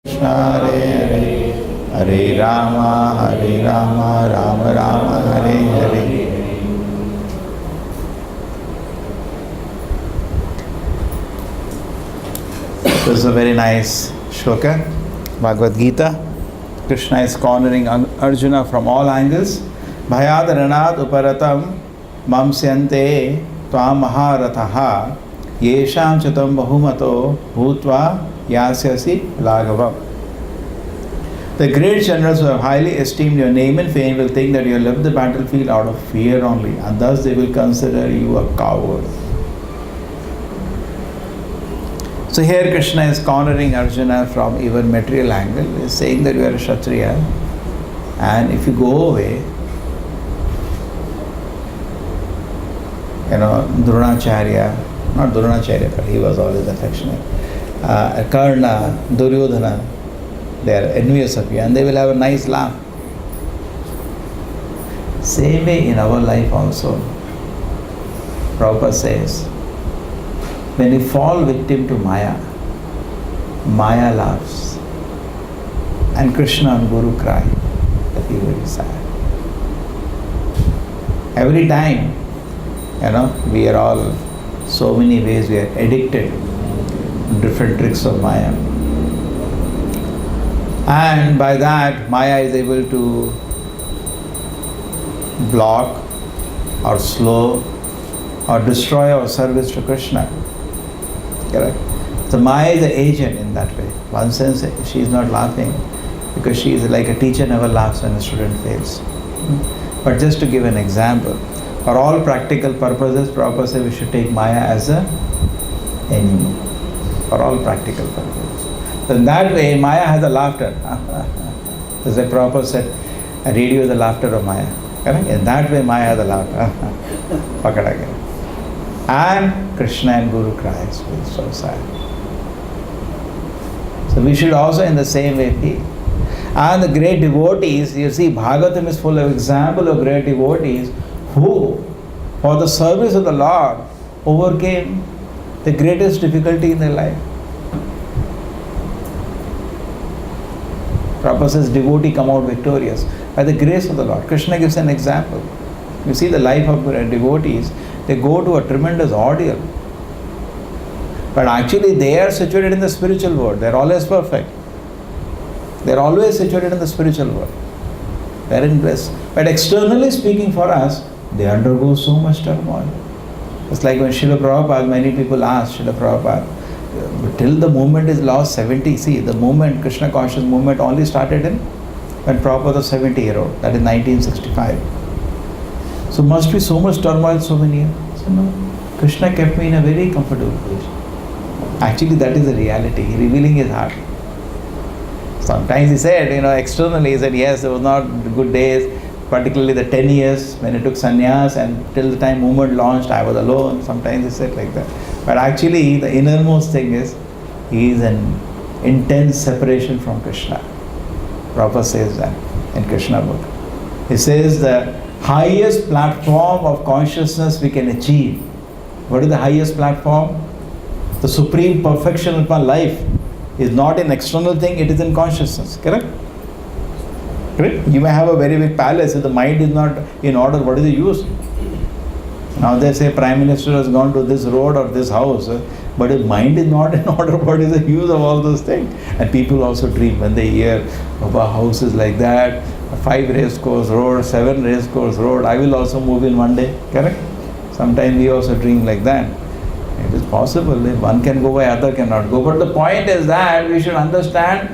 Hare Hare, Hare Rama, Rama Rama, Hare Hare. This is a very nice shloka, Bhagavad Gita. Krishna is cornering Arjuna from all angles. Bhayad ranad uparatam mamsyante tvam maharataha yesham chatam bahumato bhutva yasyasi laghavam. The great generals who have highly esteemed your name and fame will think that you have left the battlefield out of fear only, and thus they will consider you a coward. So here Krishna is cornering Arjuna from even material angle. He is saying that you are a Kshatriya, and if you go away, Dronacharya, not Dronacharya, but he was always affectionate, Karna, Duryodhana, they are envious of you and they will have a nice laugh. Same way in our life also. Prabhupada says, when you fall victim to Maya, Maya laughs and Krishna and Guru cry. That is very sad. Every time, we are all, so many ways we are addicted to different tricks of Maya. And by that, Maya is able to block or slow or destroy our service to Krishna. Correct? So Maya is an agent in that way. One sense, she is not laughing because she is like a teacher never laughs when a student fails. But just to give an example, for all practical purposes, Prabhupada said we should take Maya as an enemy. For all practical purposes. So in that way, Maya has a laughter. As the Prabhupada said, I read you the laughter of Maya. Correct? In that way, Maya has a laughter. Pakada gaya. And Krishna and Guru cries. It's so sad. So we should also in the same way feel. And the great devotees, you see, Bhagavatam is full of example of great devotees who, for the service of the Lord, overcame the greatest difficulty in their life. Prabhupada says, devotee come out victorious by the grace of the Lord. Krishna gives an example. You see the life of devotees, they go to a tremendous ordeal. But actually they are situated in the spiritual world. They are always perfect. They are always situated in the spiritual world. They are in bliss. But externally speaking for us, they undergo so much turmoil. It's like when Srila Prabhupada, many people ask Srila Prabhupada, till the movement is lost 70, see the movement, Krishna conscious movement only started in when Prabhupada was 70-year-old, that is 1965. So must be so much turmoil so many years. So no, Krishna kept me in a very comfortable position. Actually that is the reality, revealing his heart. Sometimes he said, externally he said, yes, there was not good days, particularly the 10 years when he took sannyas and till the time movement launched, I was alone. Sometimes he said like that. But actually the innermost thing is, he is an intense separation from Krishna. Prabhupada says that in Krishna book. He says the highest platform of consciousness we can achieve. What is the highest platform? The supreme perfection of my life is not an external thing, it is in consciousness. Correct? Correct? You may have a very big palace, if the mind is not in order, what is the use? Now they say Prime Minister has gone to this road or this house, but if mind is not in order, what is the use of all those things? And people also dream when they hear about houses like that, a 5 race course road, 7 race course road, I will also move in one day. Correct? Sometimes we also dream like that. It is possible, if one can go by, other cannot go. But the point is that we should understand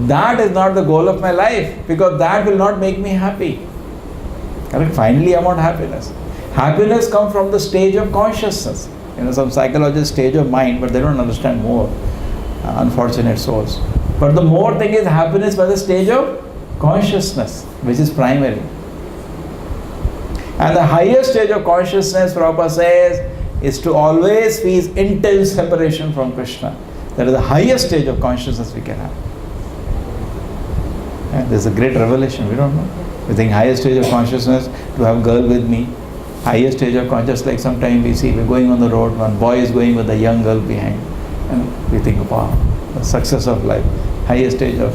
that is not the goal of my life, because that will not make me happy. Correct? Finally I want happiness. Happiness comes from the stage of consciousness. Some psychologists stage of mind, but they don't understand more. Unfortunate souls. But the more thing is happiness by the stage of consciousness, which is primary. And the highest stage of consciousness, Prabhupada says, is to always feel intense separation from Krishna. That is the highest stage of consciousness we can have. And there's a great revelation, we don't know. We think highest stage of consciousness, to have a girl with me. Highest stage of consciousness, like sometimes we see, we're going on the road, one boy is going with a young girl behind. And we think, wow, the success of life. highest stage of...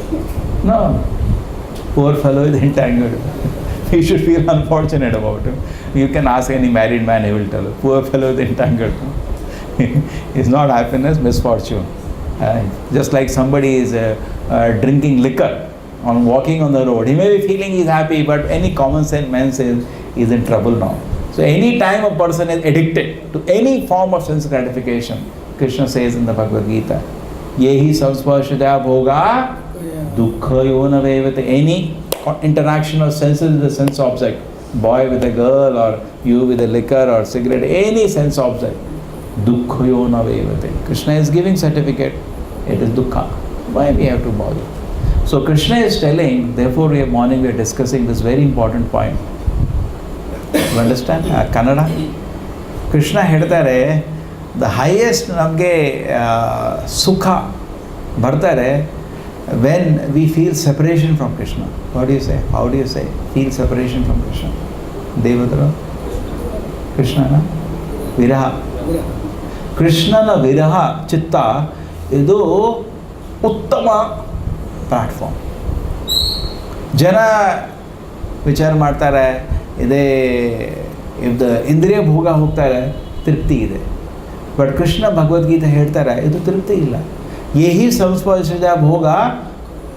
No. Poor fellow is entangled. You should feel unfortunate about him. You can ask any married man, he will tell you. Poor fellow is entangled. It's not happiness, misfortune. Just like somebody is drinking liquor on walking on the road. He may be feeling he's happy, but any common sense man says he's in trouble now. So any time a person is addicted to any form of sense gratification, Krishna says in the Bhagavad Gita, Yehi samsparshaya bhoga dukkha yona vevate. Any interaction of senses with a sense object, boy with a girl or you with a liquor or cigarette, any sense object, dukkha yona vevate. Krishna is giving certificate, it is dukkha. Why we have to bother? So Krishna is telling, therefore morning we are discussing this very important point. You understand? Kannada? Krishna ಹೇಳ್ತಾರೆ, the highest ನಮಗೆ ಸುಖ ಬರ್ತಾರೆ when we feel separation from Krishna. What do you say? How do you say? Feel separation from Krishna. Devadra? Krishna na? Viraha. Krishna na viraha chitta idu uttama platform. Jana ವಿಚಾರ ಮಾಡ್ತಾರೆ ಇದೇ ಇದು ಇಂದ್ರಿಯ ಭೋಗ ಹೋಗ್ತಾರೆ ತೃಪ್ತಿ ಇದೆ ಬಟ್ ಕೃಷ್ಣ ಭಗವದ್ಗೀತೆ ಹೇಳ್ತಾರೆ ಇದು ತೃಪ್ತಿ ಇಲ್ಲ ಯಹಿ ಸಂಸ್ಪರ್ಶಜ ಭೋಗ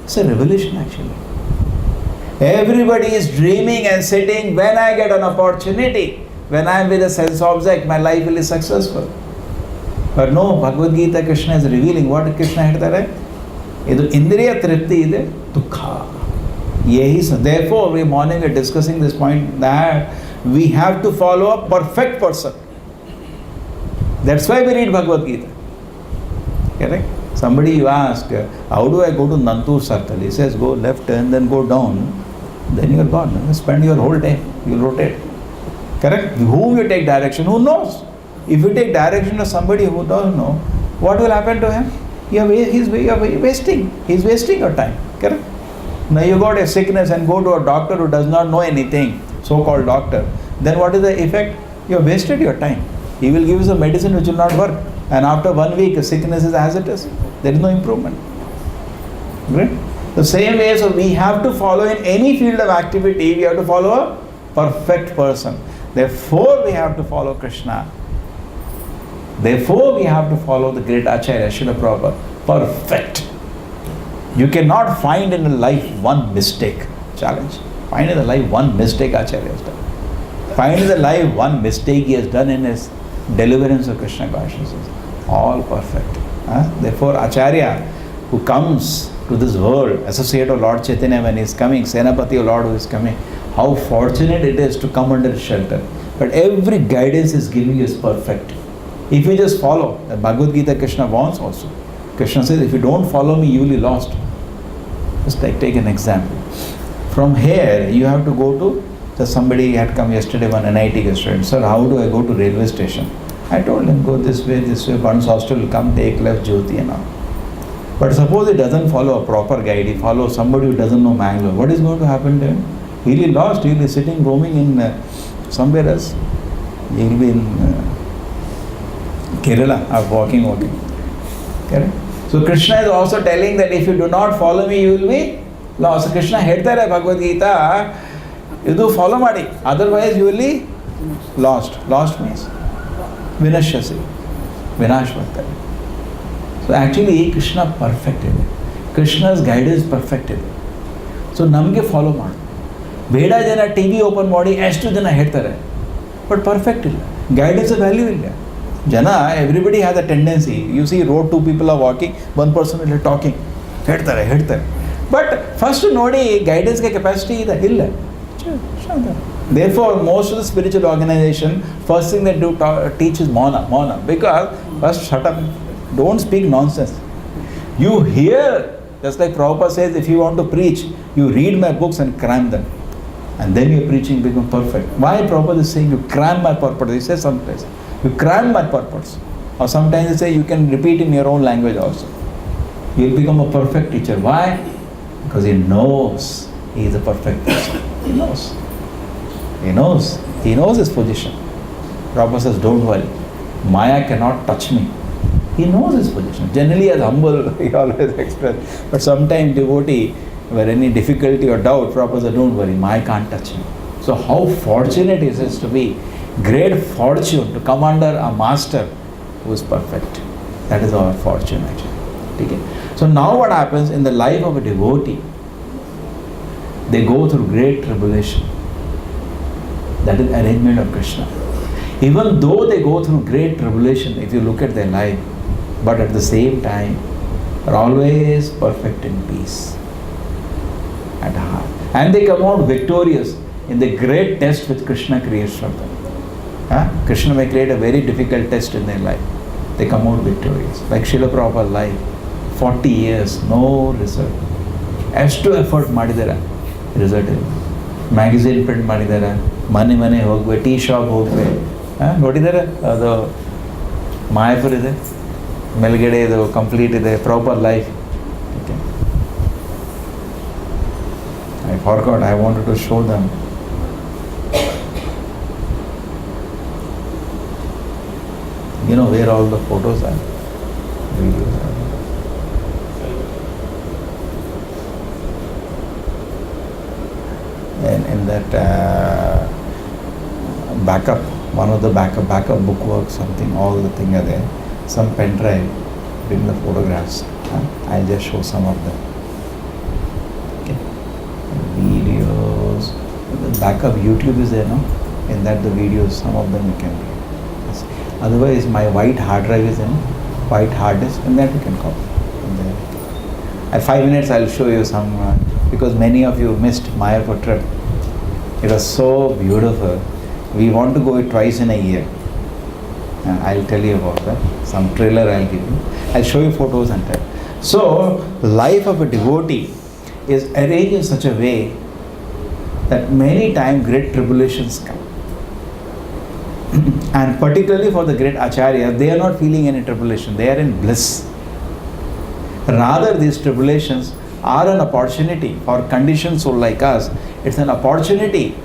it's a revolution actually everybody is dreaming and sitting when I get an opportunity when I am with a sense object my life will is successful but no Bhagavad Gita Krishna is revealing what Krishna ಹೇಳ್ತಾರೆ ಇದು ಇಂದ್ರಿಯ ತೃಪ್ತಿ ಇದೆ ದುಃಖ Yehi. Therefore, we morning we are discussing this point that we have to follow a perfect person. That's why we read Bhagavad Gita. Correct? Somebody you ask, how do I go to Nantur circle? He says, go left and then go down. Then you are gone. Spend your whole day. You will rotate. Correct? Whom you take direction? Who knows? If you take direction of somebody who doesn't know, what will happen to him? You are wasting. He is wasting your time. Correct? Now you got a sickness and go to a doctor who does not know anything, so-called doctor. Then what is the effect? You have wasted your time. He will give you some medicine which will not work. And after 1 week, the sickness is as it is. There is no improvement. Right? The same way, so we have to follow in any field of activity, we have to follow a perfect person. Therefore, we have to follow Krishna. Therefore, we have to follow the great Acharya, Srila Prabhupada. Perfect. You cannot find in a life one mistake. Challenge. Find in the life one mistake Acharya has done. Find in the life one mistake he has done in his deliverance of Krishna consciousness. All perfect. Therefore, Acharya who comes to this world, associate of Lord Chaitanya when he is coming, Senapati of Lord who is coming, how fortunate it is to come under his shelter. But every guidance is giving is perfect. If you just follow, the Bhagavad Gita Krishna wants also. Krishna says, if you don't follow me, you will be lost. Just take an example. From here, you have to go to, so somebody had come yesterday, one NIT student. Sir, how do I go to railway station? I told him, go this way, once hostel will come, take left, Jyoti and all. But suppose he doesn't follow a proper guide, he follows somebody who doesn't know Mangalore. What is going to happen to him? He will be lost, he will be sitting, roaming in somewhere else. He will be in Kerala, or walking. Correct? So Krishna is also telling that if you do not follow me, you will be lost. So Krishna ಹೇಳ್ತಾರೆ Bhagavad Gita, ಇದು follow ಮಾಡಿ, otherwise you will be lost. Lost means vinashyasi, vinash ಮಾಡ್ತಾರೆ. So actually Krishna perfect ಇದೆ. Krishna's guidance perfect ಇದೆ. So ನಮಗೆ follow ಮಾಡು. ಬೇಡ ಜನ ಟಿವಿ ಓಪನ್ ಮಾಡಿ ಎಷ್ಟು ಜನ ಹೇಳ್ತಾರೆ, ಬಟ್ ಪರ್ಫೆಕ್ಟ್ ಇಲ್ಲ, ಗೈಡೆನ್ಸ್ ವ್ಯಾಲ್ಯೂ ಇಲ್ಲ. Jana, everybody has a tendency. You see, road, two people are walking, one person is talking. ಹೇಳ್ತಾರೆ. But first ನೋಡಿ guidance capacity ಇದೆ ಇಲ್ಲ. Therefore, most of the spiritual organization, first thing they do teach is mauna. Because first shut up, don't speak nonsense. You hear, just like Prabhupada says, if you want to preach, you read my books and cram them. And then your preaching becomes perfect. Why Prabhupada is saying you cram my purpose? He says someplace. You cram my purpose. Or sometimes they say you can repeat in your own language also. You will become a perfect teacher. Why? Because he knows he is a perfect person. He knows. He knows his position. Prabhupada says, don't worry. Maya cannot touch me. He knows his position. Generally as humble, he always express. But sometimes devotee, where any difficulty or doubt, Prabhupada said, don't worry, Maya can't touch him. So how fortunate it is to be, great fortune to come under a master who is perfect. That is our fortune actually. Okay? So now what happens in the life of a devotee, they go through great tribulation. That is arrangement of Krishna. Even though they go through great tribulation, if you look at their life, but at the same time, are always perfect in peace at heart. And they come out victorious in the great test which Krishna creates from them. Krishna may create a very difficult test in their life. They come out victorious. Like Srila Prabhupada's life, 40 years, no result. ಎಷ್ಟು effort ಮಾಡಿದ್ದಾರೆ, result ಇಲ್ಲ. Magazine print ಮಾಡಿದ್ದಾರೆ, ಮನೆ ಹೋಗ್ಬೇಕು, tea shop ಹೋಗ್ಬೇಕು. ನೋಡಿದ್ದಾರೆ ಅದು ಮಾಯಾಪುರ್ ಇದೆ, ಮೇಲ್ಗಡೆ ಇದು ಕಂಪ್ಲೀಟ್ ಇದೆ, proper life. Okay, I forgot, I wanted to show them. You know where all the photos are, videos are. And in that backup, one of the backup bookwork, something, all the thing are there. Some pen drive, bring the photographs. I'll just show some of them. Okay. Videos. The backup YouTube is there, no? In that the videos, some of them you can read. Otherwise, my white hard drive is in, white hard disk, and that you can copy. At 5 minutes, I'll show you some, because many of you missed Mayapur trip. It was so beautiful. We want to go twice in a year. I'll tell you about that. Some trailer I'll give you. I'll show you photos and tell. So, life of a devotee is arranged in such a way that many times great tribulations come. And particularly for the great Acharya, they are not feeling any tribulation. They are in bliss. Rather, these tribulations are an opportunity for conditioned soul like us. It's an opportunity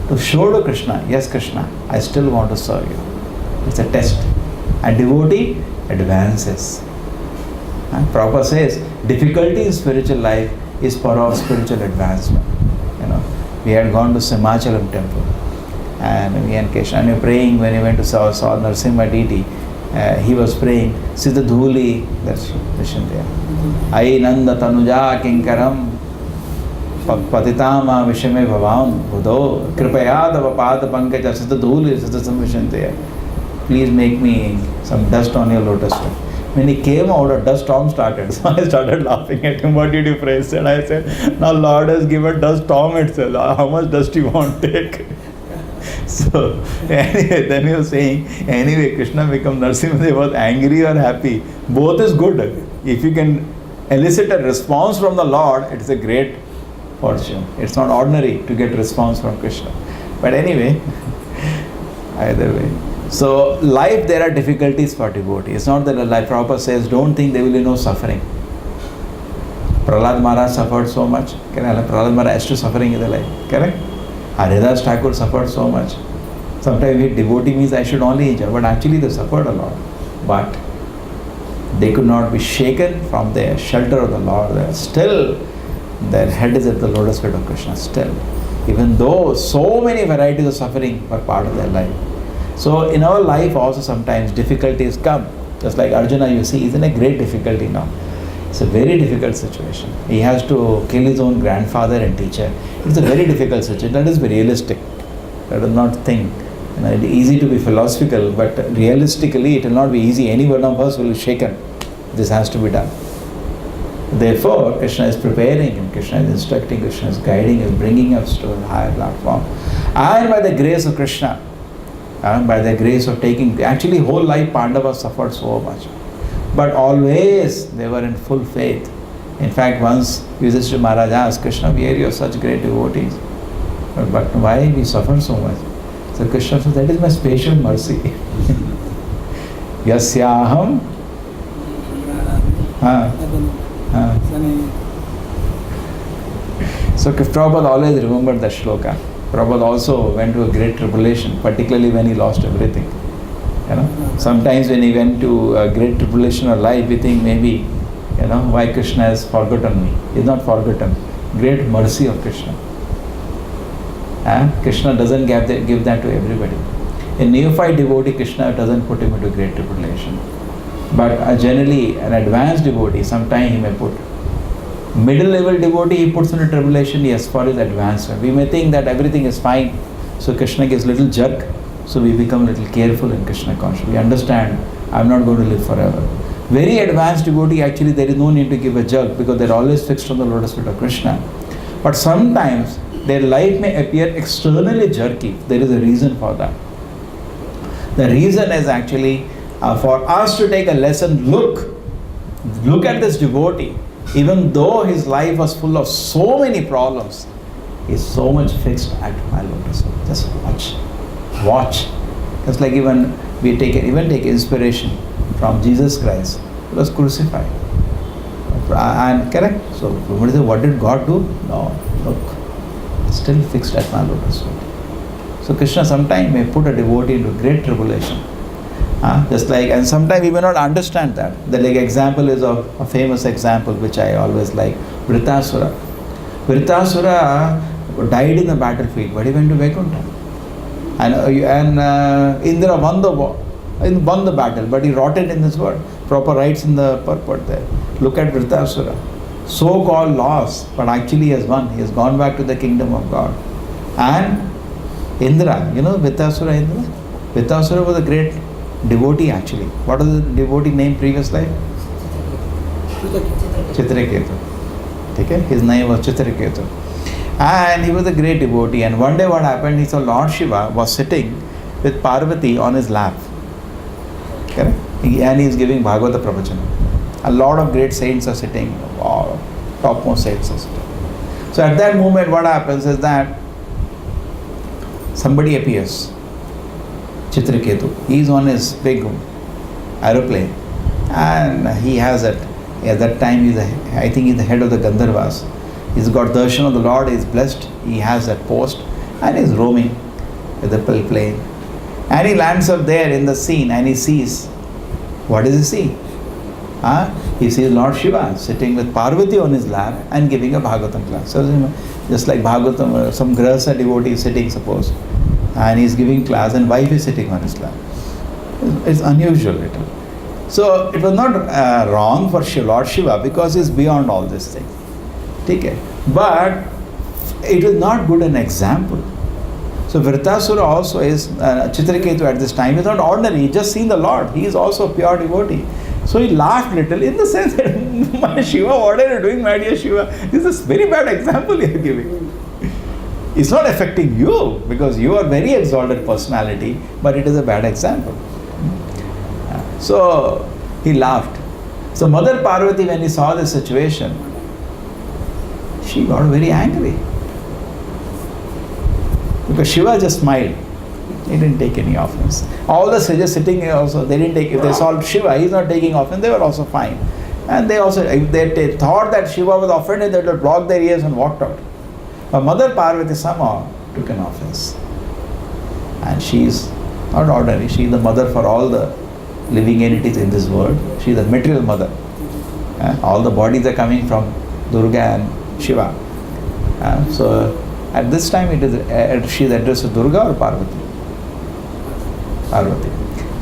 to show to Krishna, yes Krishna, I still want to serve you. It's a test. And devotee advances. And Prabhupada says, difficulty in spiritual life is for our spiritual advancement. You know, we had gone to Simachalam temple, and me and Krishna, and we were praying when we went to saw Narasimha deity. He was praying, Siddha Dhuli, that's Krishna there. Ai Nanda Tanuja Kinkaram Patitama Vishame Bhavam Buddho Kripayadava Pada Pankaja Siddha Dhuli Siddha Samvishanteya. Please make me some dust on your lotus stone. When he came out, a dust storm started. So I started laughing at him. What did you pray? And I said, now Lord has given dust storm itself. How much dust you want to take? So, anyway, then he was saying, anyway, Krishna become Narasimha, he was angry or happy. Both is good. If you can elicit a response from the Lord, it is a great fortune. It's not ordinary to get response from Krishna. But anyway, either way. So, life, there are difficulties for devotees. It's not that life, Prabhupada says, don't think there will be no suffering. Prahlad Maharaj suffered so much. Prahlad Maharaj has to suffering in the life. Correct? Haridas Thakur suffered so much. Sometimes if devotee means I should only enjoy, but actually they suffered a lot. But they could not be shaken from their shelter of the Lord. Still, their head is at the lotus feet of Krishna. Still, even though so many varieties of suffering were part of their life. So in our life also sometimes difficulties come. Just like Arjuna, you see, he's in a great difficulty now. It's a very difficult situation. He has to kill his own grandfather and teacher. It's a very difficult situation. That is realistic. Let us not think. It's easy to be philosophical, but realistically it will not be easy. Any one of us will be shaken. This has to be done. Therefore, Krishna is preparing him, Krishna is instructing, Krishna is guiding us, bringing us to a higher platform. And by the grace of Krishna, by the grace of taking, actually whole life Pandavas suffered so much. But always they were in full faith. In fact, once Yudhishthira Maharaj asked Krishna, we are your such great devotees, but why we suffer so much? So Krishna said, that is my special mercy. Yasyaham. So Prabhupada always remembered that shloka. Prabhupada also went to a great tribulation, particularly when he lost everything. You know? Sometimes when he went to a great tribulation of life, we think maybe, why Krishna has forgotten me. He is not forgotten. Great mercy of Krishna. Krishna doesn't give that to everybody. A neophyte devotee, Krishna doesn't put him into great tribulation. But generally, an advanced devotee, sometimes he may put. Middle level devotee, he puts into tribulation, yes, for his advancement. We may think that everything is fine, so Krishna gives little jerk, so we become a little careful in Krishna consciousness. We understand, I'm not going to live forever. Very advanced devotee, actually there is no need to give a jerk because they're always fixed on the lotus feet of Krishna. But sometimes their life may appear externally jerky. There is a reason for that. The reason is actually for us to take a lesson. Look at this devotee. Even though his life was full of so many problems, he is so much fixed at my lotus feet. Just watch. Just like even take inspiration from Jesus Christ, who was crucified. And correct. So what did God do? No, look, still fixed at my lotus feet. So Krishna sometimes may put a devotee into great tribulation. Just like, and sometimes we may not understand that. The example is of a famous example which I always like, Vritasura. Vritasura died in the battlefield, but he went to Vaikuntha. And Indra won the battle, but he rotted in this world. Proper rights in the purport there. Look at Vritasura. So-called loss, but actually he has won. He has gone back to the kingdom of God. And Indra, Vritasura Indra? Vritasura was a great devotee actually. What was the devotee name previous life? Chitraketu. Okay? His name was Chitraketu. And he was a great devotee. And one day what happened, he saw Lord Shiva was sitting with Parvati on his lap. Correct? And he is giving Bhagavata Pravachana. A lot of great saints are sitting. Wow, topmost saints are sitting. So at that moment what happens is that somebody appears. Chitraketu. He is on his big aeroplane and he has it. At that time, I think he's the head of the Gandharvas. He's got darshan of the Lord, he's blessed, he has that post and he's roaming with the plane. And he lands up there in the scene and he sees, what does he see? He sees Lord Shiva sitting with Parvati on his lap and giving a Bhagavatam class. So just like Bhagavatam, some Grahastha devotee is sitting, suppose, and he's giving class and wife is sitting on his lap. It's unusual little. So it was not wrong for Lord Shiva because he's beyond all these things. Okay. But it is not good an example. So Vritasura also is, Chitraketu at this time is not ordinary, he just seen the Lord. He is also a pure devotee. So he laughed little in the sense that, my Shiva, what are you doing, my dear Shiva? This is a very bad example you are giving. It's not affecting you because you are very exalted personality, but it is a bad example. So he laughed. So Mother Parvati, when he saw this situation, she got very angry. Because Shiva just smiled. He didn't take any offense. All the sages sitting here also, they didn't take, if they saw Shiva, he's not taking offense, they were also fine. And they also, if they thought that Shiva was offended, they would block their ears and walked out. But Mother Parvati somehow took an offense. And she is not ordinary, she is the mother for all the living entities in this world. She is the material mother. All the bodies are coming from Durga and Shiva. So at this time it is she is addressed to Durga or Parvati? Parvati.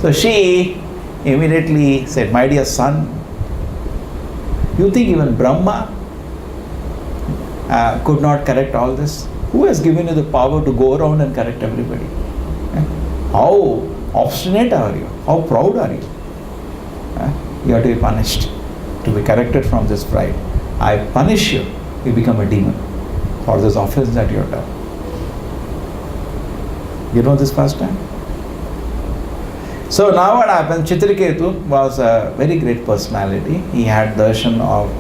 So she immediately said, my dear son, you think even Brahma could not correct all this? Who has given you the power to go around and correct everybody? How obstinate are you? How proud are you? You have to be punished, to be corrected from this pride. I punish you, you become a demon for this offense that you have done. You know this pastime? So now what happened, Chitraketu was a very great personality. He had darshan of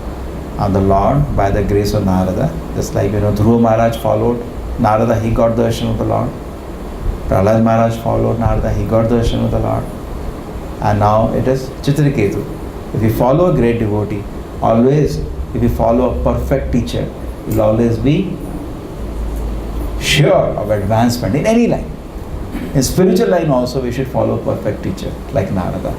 the Lord by the grace of Narada. Just like, Dhruva Maharaj followed Narada, he got darshan of the Lord. Prahlad Maharaj followed Narada, he got darshan of the Lord. And now it is Chitraketu. If you follow a great devotee, always, if you follow a perfect teacher, you will always be sure of advancement in any line. In spiritual line also we should follow perfect teacher like Narada.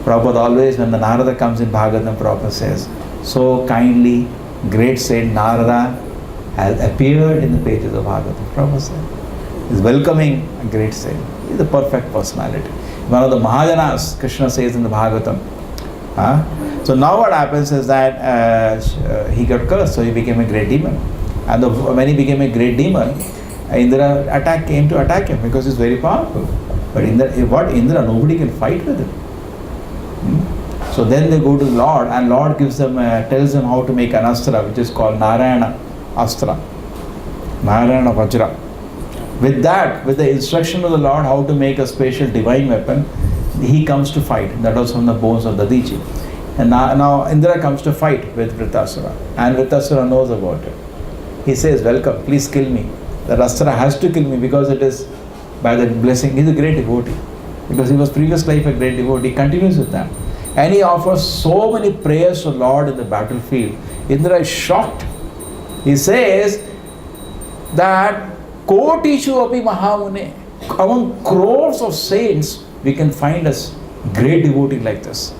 Prabhupada always, when the Narada comes in Bhagavatam, Prabhupada says, so kindly, great saint Narada has appeared in the pages of Bhagavatam. Prabhupada said, is welcoming a great saint. He is the perfect personality. One of the Mahajanas, Krishna says in the Bhagavatam. So now what happens is that he got cursed, so he became a great demon. And when he became a great demon, Indra came to attack him because he's very powerful. But Indra, nobody can fight with him. So then they go to Lord, and Lord gives them, tells them how to make an astra, which is called Narayana Astra, Narayana Vajra. With that, with the instruction of the Lord how to make a special divine weapon, he comes to fight. That was from the bones of Dadichi. And now Indra comes to fight with Vritasura, and Vritasura knows about it. He says, welcome, please kill me. The Astra has to kill me because it is by the blessing. He's a great devotee. Because he was previous life a great devotee. He continues with that. And he offers so many prayers to Lord in the battlefield. Indra is shocked. He says that Kotishu api mahamune, among crores of saints, we can find a great devotee like this.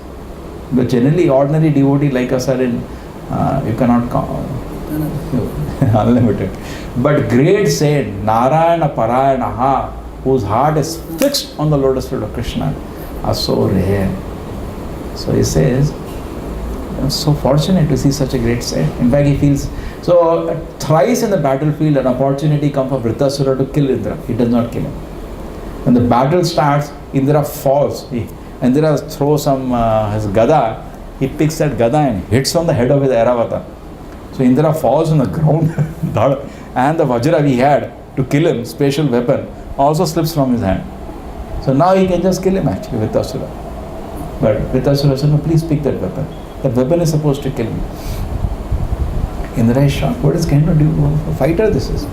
But generally, ordinary devotee like us are in, you cannot count, unlimited. But great saint, Narayana Parayanaha, whose heart is fixed on the lotus feet of Krishna, are so rare. So he says, I'm so fortunate to see such a great saint. In fact, he feels, so thrice in the battlefield an opportunity comes for Vritasura to kill Indra. He does not kill him. When the battle starts, Indra falls. Indra throws his gada, he picks that gada and hits on the head of his Airavata. So Indra falls on the ground and the Vajra he had to kill him, special weapon, also slips from his hand. So now he can just kill him actually with Asura. But Vritasura said, no, please pick that weapon. That weapon is supposed to kill me. Indra is shocked. What is going to do? A fighter this is.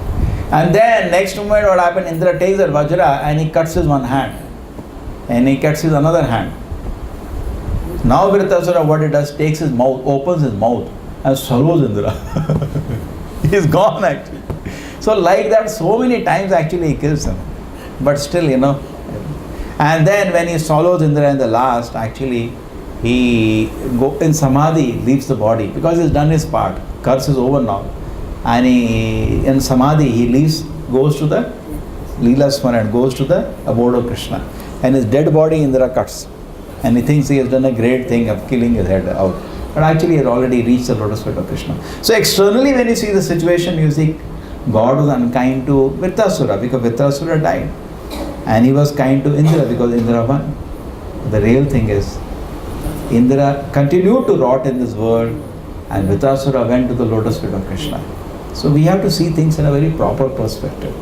And then next moment what happened, Indra takes that Vajra and he cuts his one hand. And he cuts his another hand. Now Vritasura what he does, takes his mouth, opens his mouth and swallows Indra. He is gone actually. So like that so many times actually he kills him. But still, And then when he swallows Indra in the last, actually he in Samadhi leaves the body because he's done his part. Curse is over now. And in Samadhi he leaves, goes to the Leela Smaran, goes to the abode of Krishna. And his dead body Indra cuts. And he thinks he has done a great thing of killing his head out. But actually he had already reached the lotus feet of Krishna. So externally when you see the situation, you see God was unkind to Vritasura because Vritasura died. And he was kind to Indra because Indra won. The real thing is, Indra continued to rot in this world and Vritasura went to the lotus feet of Krishna. So we have to see things in a very proper perspective.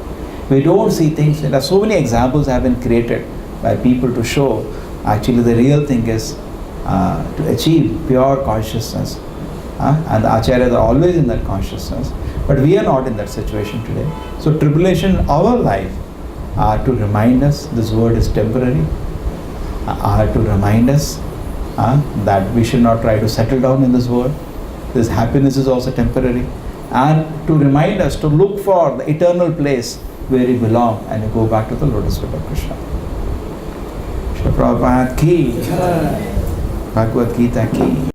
We don't see things, there are so many examples have been created by people to show actually the real thing is to achieve pure consciousness. And the acharyas are always in that consciousness. But we are not in that situation today. So tribulation in our life are to remind us this world is temporary, are to remind us that we should not try to settle down in this world. This happiness is also temporary, and to remind us to look for the eternal place where we belong and we go back to the lotus feet of Krishna. Srila Prabhupada ki, Bhagavad Gita ki.